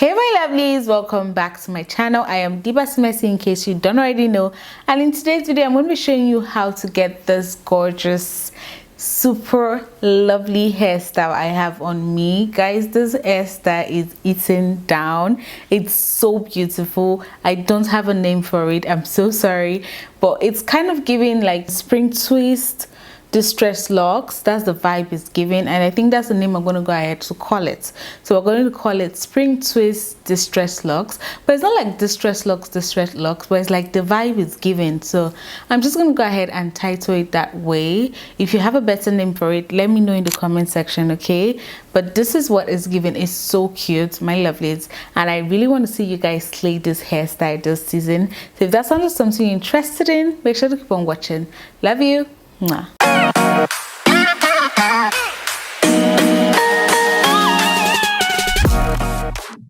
Hey my lovelies, welcome back to my channel. I am Basil Mercy in case you don't already know, and in today's video I'm going to be showing you how to get this gorgeous super lovely hairstyle I have on me. Guys, this hairstyle is eaten down. It's so beautiful. I don't have a name for it, I'm so sorry, but it's kind of giving like spring twist distress locks. That's the vibe it's giving, and I think that's the name I'm going to go ahead to call it. So we're going to call it spring twist distress locks, but it's not like distress locks, but it's like the vibe is given. So I'm just going to go ahead and title it that way. If you have a better name for it, let me know in the comment section, okay? But this is what it's given. It's so cute, my lovelies, and I really want to see you guys slay this hairstyle this season. So if that sounds like something you're interested in, make sure to keep on watching. Love you. Mwah.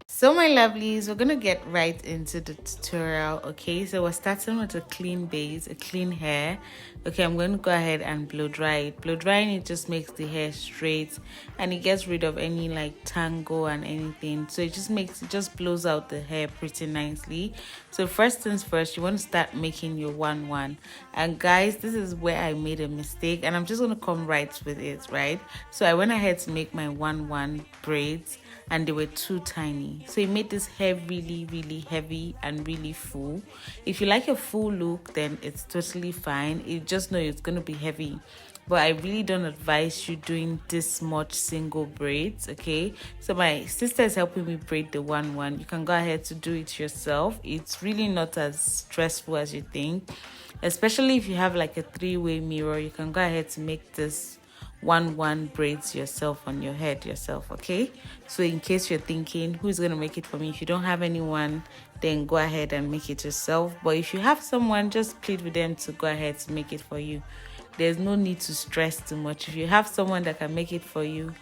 So my lovelies, we're gonna get right into the tutorial. Okay, so we're starting with a clean base, a clean hair. Okay, I'm going to go ahead and blow dry it. Blow drying it just makes the hair straight, and it gets rid of any like tangle and anything. So it just blows out the hair pretty nicely. So first things first, you want to start making your 1-1. And guys, this is where I made a mistake, and I'm just gonna come right with it, right? So I went ahead to make my 1-1 braids, and they were too tiny, so it made this hair really heavy and really full. If you like a full look, then it's totally fine. You just know it's going to be heavy, but I really don't advise you doing this much single braids. Okay, so my sister is helping me braid the 1-1. You can go ahead to do it yourself. It's really not as stressful as you think, especially if you have like a 3-way mirror. You can go ahead to make this 1-1 braids yourself on your head yourself. Okay, so in case you're thinking who's gonna make it for me, if you don't have anyone, then go ahead and make it yourself. But if you have someone, just plead with them to go ahead to make it for you. There's no need to stress too much. If you have someone that can make it for you,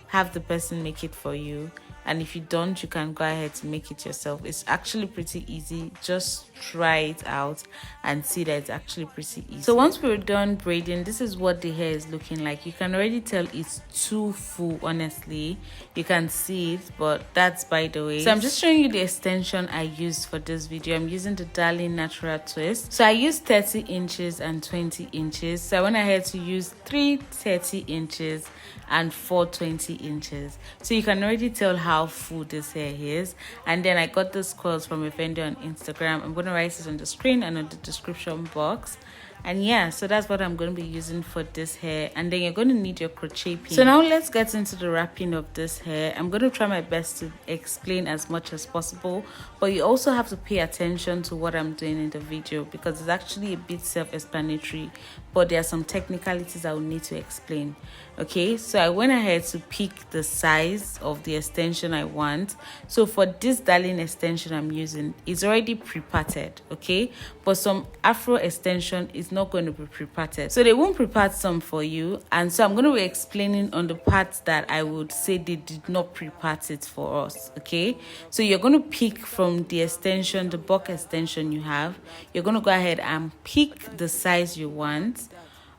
have the person make it for you. And if you don't, you can go ahead to make it yourself. It's actually pretty easy. Just try it out and see that it's actually pretty easy. So once we're done braiding, this is what the hair is looking like. You can already tell it's too full, honestly. You can see it, but that's by the way. So I'm just showing you the extension I used for this video. I'm using the Darling Natural Twist. So I used 30 inches and 20 inches. So I went ahead to use 3 30 inches and 4 20 inches. So you can already tell how full this hair is. And then I got this coils from a vendor on Instagram. I'm going to write it on the screen and on the description box. And yeah, so that's what I'm going to be using for this hair. And then you're going to need your crochet pin. So now let's get into the wrapping of this hair. I'm going to try my best to explain as much as possible, but you also have to pay attention to what I'm doing in the video, because it's actually a bit self-explanatory, but there are some technicalities I will need to explain. Okay, so I went ahead to pick the size of the extension I want. So for this Darling extension I'm using, it's already pre-parted, okay? But some Afro extension is not going to be pre-parted, so they won't pre-part some for you. And so I'm going to be explaining on the parts that I would say they did not pre-part it for us. Okay, so you're going to pick from the extension, the bulk extension you have. You're going to go ahead and pick the size you want.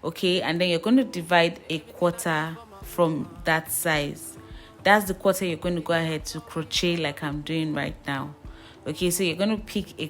Okay, and then you're going to divide a quarter from that size. That's the quarter you're going to go ahead to crochet like I'm doing right now. Okay, so you're going to pick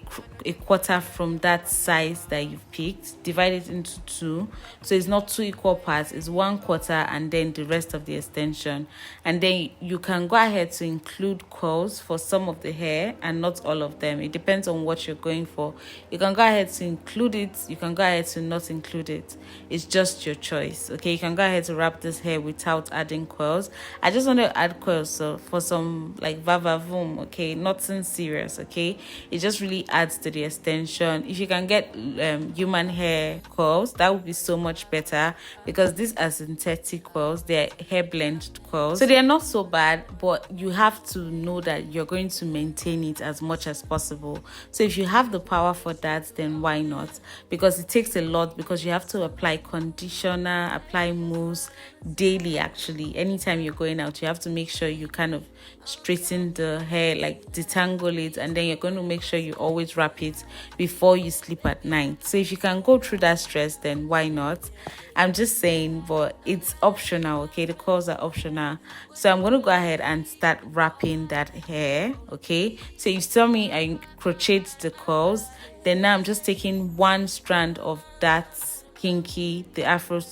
a quarter from that size that you've picked, divide it into 2. So it's not 2 equal parts, it's 1/4 and then the rest of the extension. And then you can go ahead to include coils for some of the hair and not all of them. It depends on what you're going for. You can go ahead to include it, you can go ahead to not include it. It's just your choice. Okay, you can go ahead to wrap this hair without adding coils. I just want to add coils so for some like va-va-voom, okay, nothing serious. Okay, it just really adds to the extension. If you can get human hair coils, that would be so much better, because these are synthetic coils. They're hair blend coils, so they are not so bad, but you have to know that you're going to maintain it as much as possible. So if you have the power for that, then why not? Because it takes a lot, because you have to apply conditioner, apply mousse daily. Actually, anytime you're going out, you have to make sure you kind of straighten the hair, like detangle it, and and then you're going to make sure you always wrap it before you sleep at night. So if you can go through that stress, then why not? I'm just saying, but it's optional, okay? The curls are optional. So I'm going to go ahead and start wrapping that hair, okay? So you saw me, I crocheted the curls. Then now I'm just taking one strand of that kinky, the Afro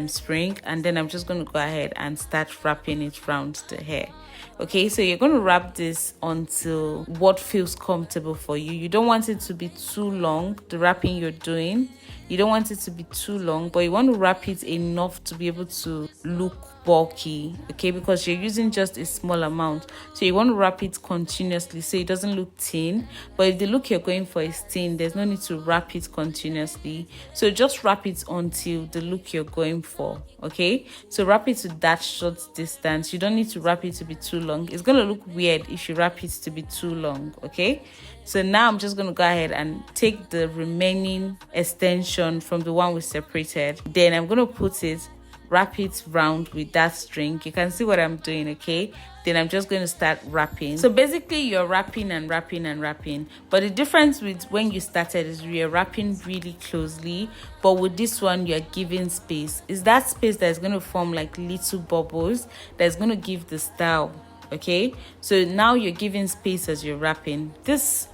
spring, and then I'm just going to go ahead and start wrapping it around the hair. Okay, so you're going to wrap this until what feels comfortable for you. You don't want it to be too long, the wrapping you're doing. You don't want it to be too long, but you want to wrap it enough to be able to look bulky, okay, because you're using just a small amount. So you want to wrap it continuously so it doesn't look thin. But if the look you're going for is thin, there's no need to wrap it continuously. So just wrap it until the look you're going for, okay? So wrap it to that short distance. You don't need to wrap it to be too long. It's going to look weird if you wrap it to be too long, okay? So now I'm just going to go ahead and take the remaining extension from the one we separated. Then I'm going to put it, wrap it round with that string. You can see what I'm doing, okay? Then I'm just going to start wrapping. So basically you're wrapping and wrapping and wrapping. But the difference with when you started is you're wrapping really closely. But with this one, you're giving space. It's that space that's going to form like little bubbles that's going to give the style, okay? So now you're giving space as you're wrapping. This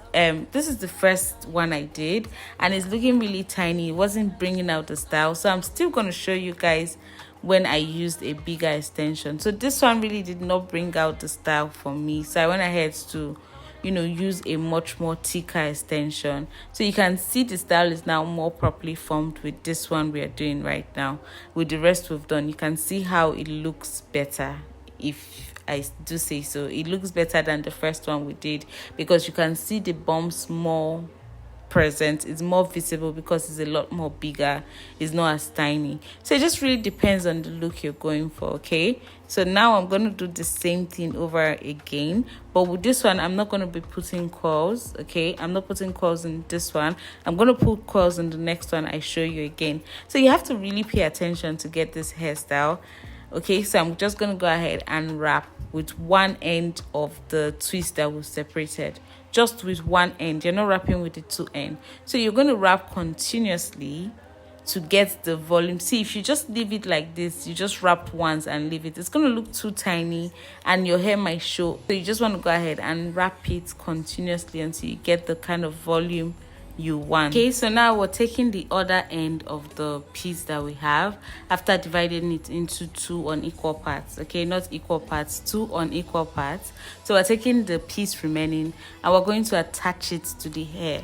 is the first one I did, and it's looking really tiny. It wasn't bringing out the style. So I'm still going to show you guys when I used a bigger extension. So this one really did not bring out the style for me. So I went ahead to, you know, use a much more thicker extension. So you can see the style is now more properly formed with this one we are doing right now. With the rest we've done, you can see how it looks better, if I do say so. It looks better than the first one we did because you can see the bumps more present. It's more visible because it's a lot more bigger. It's not as tiny. So it just really depends on the look you're going for, okay? So now I'm going to do the same thing over again, but with this one I'm not going to be putting curls, okay? I'm not putting curls in this one. I'm going to put curls in the next one I show you again. So you have to really pay attention to get this hairstyle. Okay, so I'm just going to go ahead and wrap with one end of the twist that was separated. Just with one end. You're not wrapping with the two ends. So you're going to wrap continuously to get the volume. See, if you just leave it like this, you just wrap once and leave it, it's going to look too tiny and your hair might show. So you just want to go ahead and wrap it continuously until you get the kind of volume you want. Okay, so now we're taking the other end of the piece that we have after dividing it into two unequal parts. Okay, not equal parts, two unequal parts. So we're taking the piece remaining and we're going to attach it to the hair.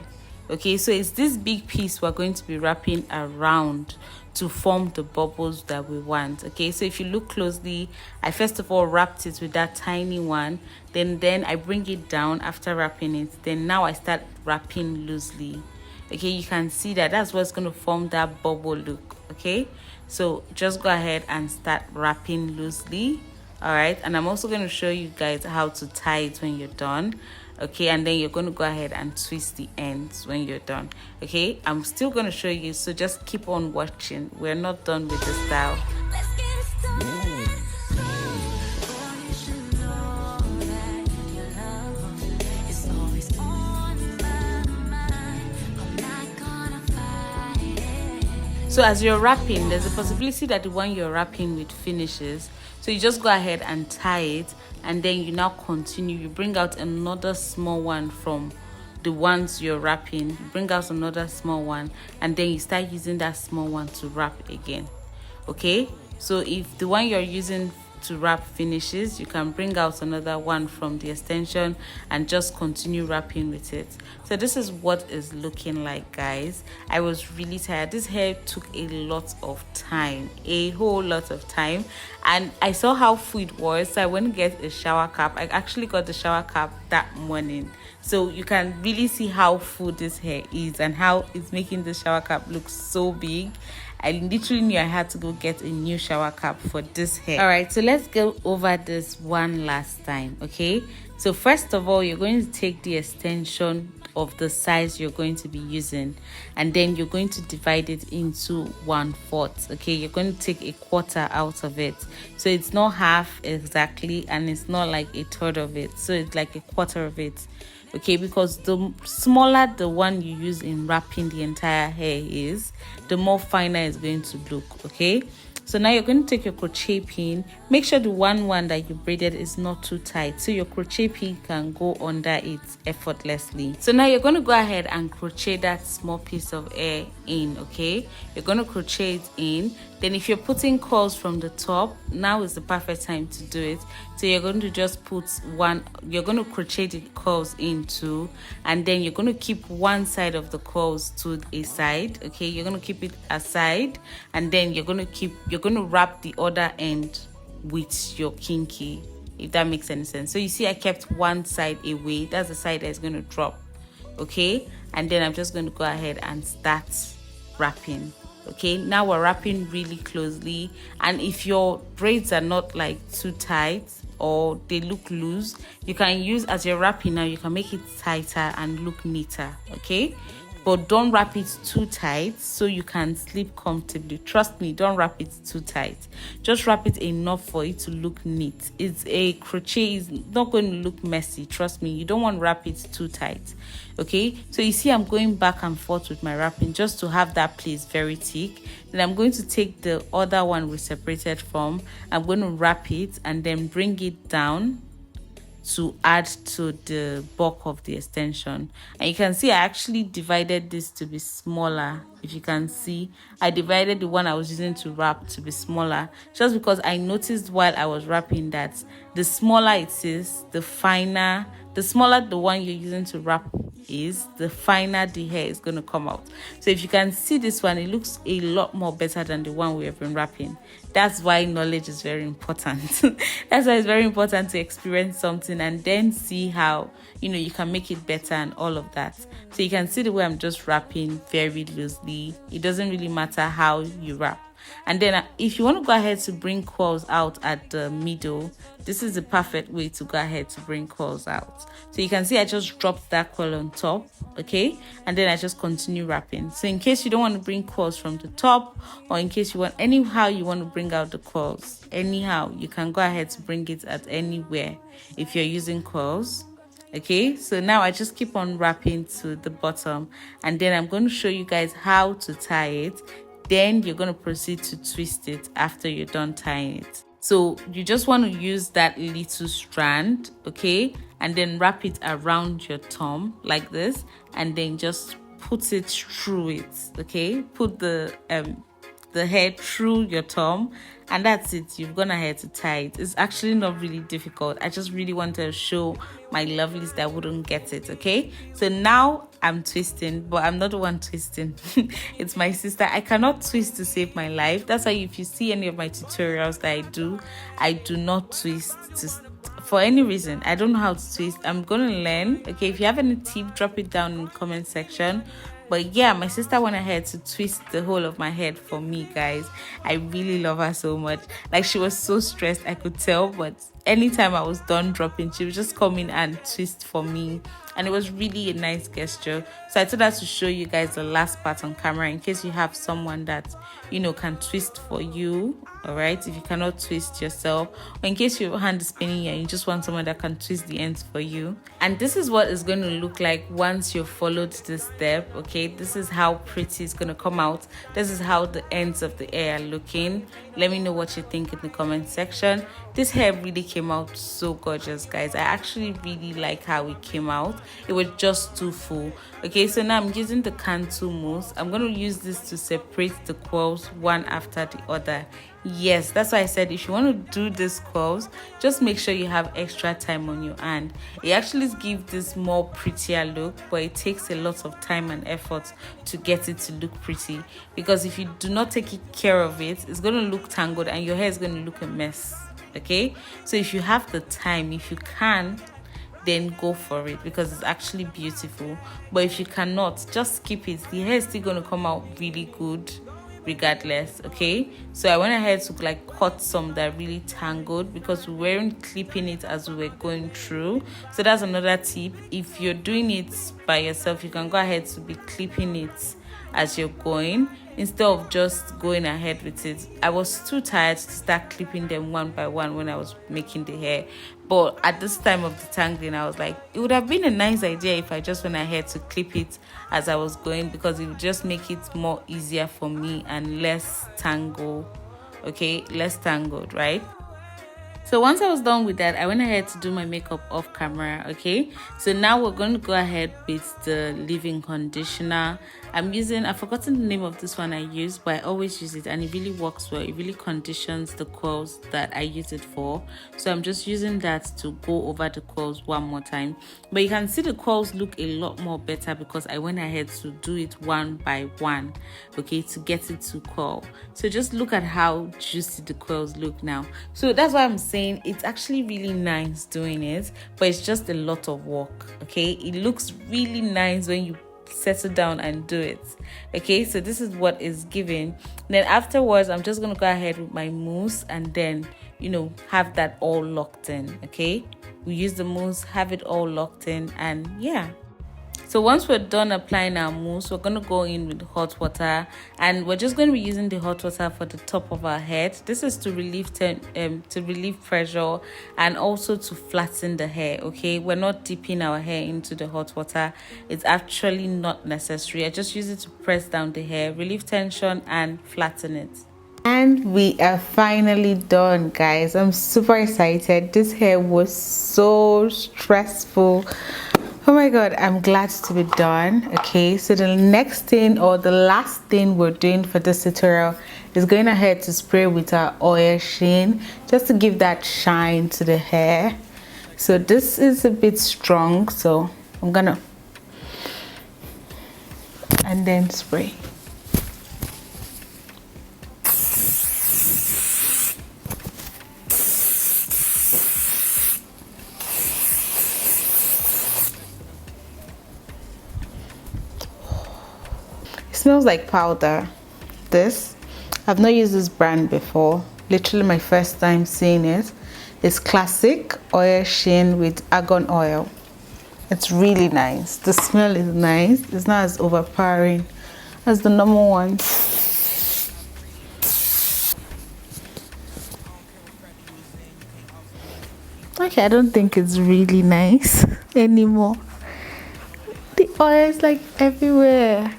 Okay, so it's this big piece we're going to be wrapping around to form the bubbles that we want. Okay, so if you look closely, I first of all wrapped it with that tiny one, then I bring it down after wrapping it, then now I start wrapping loosely. Okay, you can see that that's what's going to form that bubble look. Okay, so just go ahead and start wrapping loosely. All right, and I'm also going to show you guys how to tie it when you're done. Okay, and then you're going to go ahead and twist the ends when you're done. Okay, I'm still going to show you, so just keep on watching. We're not done with the style. So as you're wrapping, there's a possibility that the one you're wrapping with finishes. So you just go ahead and tie it, and then you now continue. You bring out another small one from the ones you're wrapping. You bring out another small one, and then you start using that small one to wrap again. Okay, so if the one you're using to wrap finishes, you can bring out another one from the extension and just continue wrapping with it. So this is what it's looking like, guys. I was really tired. This hair took a lot of time, a whole lot of time, and I saw how full it was, so I went to get a shower cap. I actually got the shower cap that morning, so you can really see how full this hair is and how it's making the shower cap look so big. I literally knew I had to go get a new shower cap for this hair. All right, so let's go over this one last time. Okay, so first of all, you're going to take the extension of the size you're going to be using, and then you're going to divide it into 1/4. Okay, you're going to take a quarter out of it, so it's not half exactly and it's not like a third of it, so it's like a quarter of it. Okay, because the smaller the one you use in wrapping the entire hair is, the more finer it's going to look. Okay, so now you're going to take your crochet pin. Make sure the one that you braided is not too tight, so your crochet pin can go under it effortlessly. So now you're going to go ahead and crochet that small piece of hair in. Okay, you're going to crochet it in. Then if you're putting curls from the top, now is the perfect time to do it. So you're going to just put one, you're going to crochet the curls into, and then you're going to keep one side of the curls to a side. Okay, you're going to keep it aside, and then you're going to wrap the other end with your kinky, if that makes any sense. So you see I kept one side away, that's the side that's going to drop. Okay, and then I'm just going to go ahead and start wrapping. Okay, now we're wrapping really closely, and if your braids are not like too tight or they look loose, you can use, as you're wrapping now, you can make it tighter and look neater. Okay, but don't wrap it too tight so you can sleep comfortably. Trust me, don't wrap it too tight. Just wrap it enough for it to look neat. It's a crochet, is not going to look messy. Trust me, you don't want to wrap it too tight. Okay, so you see I'm going back and forth with my wrapping just to have that place very thick. Then I'm going to take the other one we separated from, I'm going to wrap it and then bring it down to add to the bulk of the extension. And you can see I actually divided this to be smaller. If you can see, I divided the one I was using to wrap to be smaller, just because I noticed while I was wrapping that the smaller it is, the finer, the smaller the one you're using to wrap is, the finer the hair is going to come out. So if you can see this one, it looks a lot more better than the one we have been wrapping. That's why knowledge is very important. That's why it's very important to experience something and then see how, you know, you can make it better and all of that. So you can see the way I'm just wrapping very loosely. It doesn't really matter how you wrap. And then if you want to go ahead to bring curls out at the middle, this is the perfect way to go ahead to bring curls out. So you can see I just dropped that curl on top. Okay, and then I just continue wrapping. So in case you don't want to bring curls from the top, or in case you want, anyhow you want to bring out the curls, anyhow you can go ahead to bring it at anywhere if you're using curls. Okay, so now I just keep on wrapping to the bottom, and then I'm going to show you guys how to tie it. Then you're going to proceed to twist it after you're done tying it. So you just want to use that little strand, okay, and then wrap it around your thumb like this, and then just put it through it. Okay, put the hair through your thumb, and that's it. You've gone ahead to tie it. It's actually not really difficult. I just really wanted to show my lovelies that wouldn't get it. Okay, so now I'm twisting, but I'm not the one twisting. It's my sister. I cannot twist to save my life. That's why if you see any of my tutorials that I do not twist for any reason. I don't know how to twist. I'm gonna learn. Okay, if you have any tip, drop it down in the comment section. But yeah, my sister went ahead to twist the whole of my head for me, guys. I really love her so much. Like, she was so stressed, I could tell, but anytime I was done dropping, she would just come in and twist for me, and it was really a nice gesture. So I thought that to show you guys the last part on camera in case you have someone that, you know, can twist for you. All right, if you cannot twist yourself, or in case your hand is spinning and you just want someone that can twist the ends for you. And this is what it's going to look like once you've followed this step. Okay, this is how pretty it's going to come out. This is how the ends of the hair are looking. Let me know what you think in the comment section. This hair really came out so gorgeous, guys. I actually really like how it came out. It was just too full. Okay, so now I'm using the Cantu mousse. I'm going to use this to separate the curls one after the other. Yes, that's why I said if you want to do these curls, just make sure you have extra time on your hand. It actually gives this more prettier look, but it takes a lot of time and effort to get it to look pretty, because if you do not take care of it, it's going to look tangled and your hair is going to look a mess. Okay, so if you have the time, if you can, then go for it, because it's actually beautiful. But if you cannot, just skip it. The hair is still going to come out really good. regardless. Okay, so I went ahead to like cut some that really tangled because we weren't clipping it as we were going through. So that's another tip. If you're doing it by yourself, you can go ahead to be clipping it as you're going instead of just going ahead with it. I was too tired to start clipping them one by one when I was making the hair, but at this time of the tangling, I was like, it would have been a nice idea if I just went ahead to clip it as I was going, because it would just make it more easier for me and less tangle. Okay, less tangled, right? So once I was done with that, I went ahead to do my makeup off camera. Okay, so now we're going to go ahead with the leave-in conditioner. I've forgotten the name of this one I use, but I always use it and it really works well. It really conditions the curls that I use it for. So I'm just using that to go over the curls one more time. But you can see the curls look a lot more better because I went ahead to do it one by one, okay, to get it to curl. So just look at how juicy the curls look now. So that's why I'm saying it's actually really nice doing it, but it's just a lot of work. Okay, it looks really nice when you settle down and do it. Okay, so this is what is given. Then afterwards, I'm just gonna go ahead with my mousse and then, you know, have that all locked in. Okay, we use the mousse, have it all locked in, and yeah. So once we're done applying our mousse, we're going to go in with hot water, and we're just going to be using the hot water for the top of our head. This is to relieve pressure and also to flatten the hair. Okay, we're not dipping our hair into the hot water. It's actually not necessary. I just use it to press down the hair, relieve tension and flatten it. And we are finally done, guys. I'm super excited. This hair was so stressful. Oh my god, I'm glad to be done. Okay, so the next thing or the last thing we're doing for this tutorial is going ahead to spray with our oil sheen just to give that shine to the hair. So this is a bit strong, so I'm gonna and then spray. Smells like powder. I've not used this brand before, literally my first time seeing it. It's classic oil sheen with argan oil. It's really nice. The smell is nice. It's not as overpowering as the normal one. Okay, I don't think it's really nice anymore. The oil is like everywhere.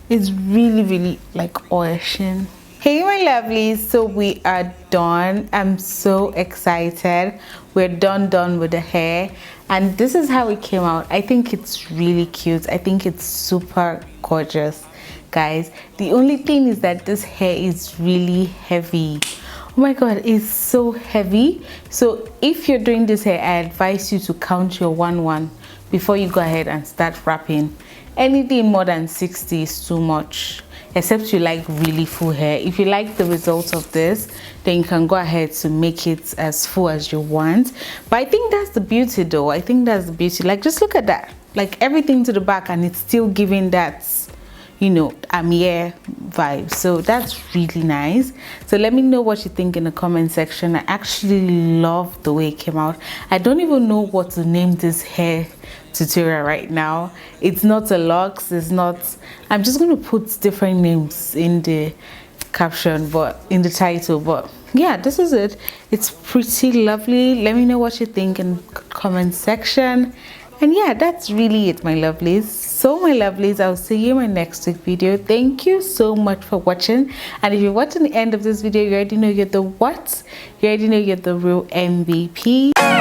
It's really like oil sheen. Hey my lovelies, so we are done. I'm so excited. We're done with the hair, and this is how it came out. I think it's really cute. I think it's super gorgeous, guys. The only thing is that this hair is really heavy. Oh my god, it's so heavy. So if you're doing this hair, I advise you to count your 1 before you go ahead and start wrapping. Anything more than 60 is too much, except you like really full hair. If you like the results of this, then you can go ahead to make it as full as you want. But I think that's the beauty though. I think that's the beauty. Like, just look at that, like everything to the back, and it's still giving that, you know, I'm here vibe. So that's really nice. So let me know what you think in the comment section. I actually love the way it came out. I don't even know what to name this hair tutorial right now. It's not a Locs, it's not, I'm just going to put different names in the caption, but in the title. But yeah, this is it. It's pretty lovely. Let me know what you think in the comment section. And yeah, that's really it, my lovelies. So my lovelies, I'll see you in my next week video. Thank you so much for watching. And if you're watching the end of this video, you already know you're the what? You already know you're the real MVP.